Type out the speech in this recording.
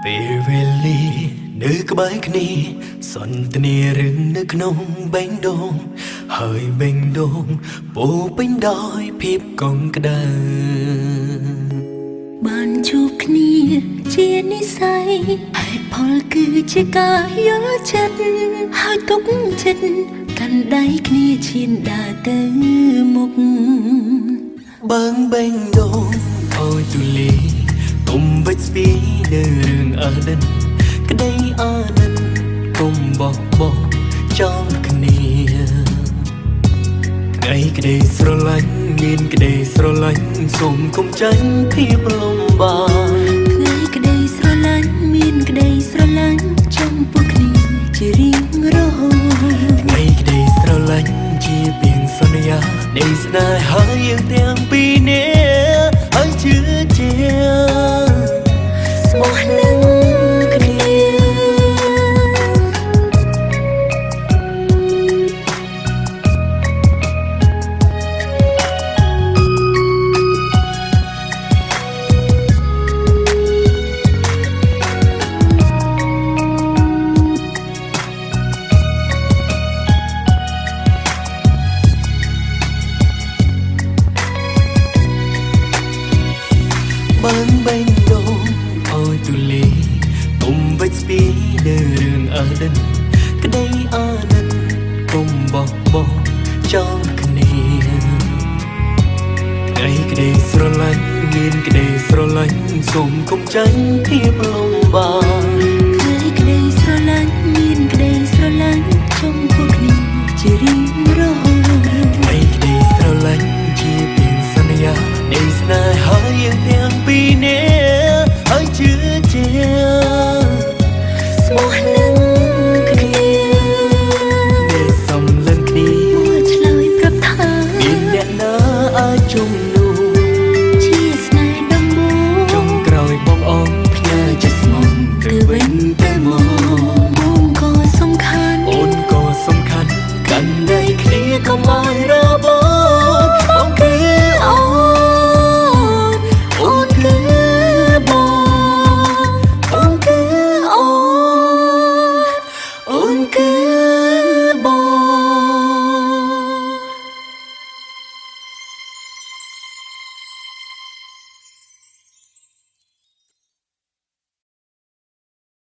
ពេលវេលានៅក្បែរគ្នាសន្ទនារឿងនៅក្នុងបេងដូងហើយបេងដូងពោពេញដោយភាពកងក្ដៅបានជួបគ្នាជានិស្ស័យហេតុផលគឺជាការយល់ចិត្តហើយទុកចិត្តកាន់ដៃគ្នាឈានដើរទៅមុខបើងបេងដូងអើយទូលីកុំបិទស្ពីនៅរឿងអតីតក្តីអាណិតកុំបោះបង់ចោលគ្នាថ្ងៃក្តីស្រឡាញ់មានក្តីស្រឡាញ់សូមកុំចាញ់ភាពលំបាកថ្ងៃក្តីស្រឡាញ់មានក្តីស្រឡាញ់ចំពោះគ្នាជារៀងរហូតថ្ងៃក្តីស្រឡាញ់ជាពាងសន្យានៃស្នេហាយើងទាំងពីរនាក់ហើយជឿជាស្មោះនឹងគ្នាបើងបេងដូងអើយទូលីកុំបិទស្ពីនៅរឿងអតីតក្តីអាណិតកុំបោះបង់ចោលគ្នាថ្ងៃក្តីស្រឡាញ់មានក្តីស្រឡាញ់សូមកុំចាញ់ភាពលំបា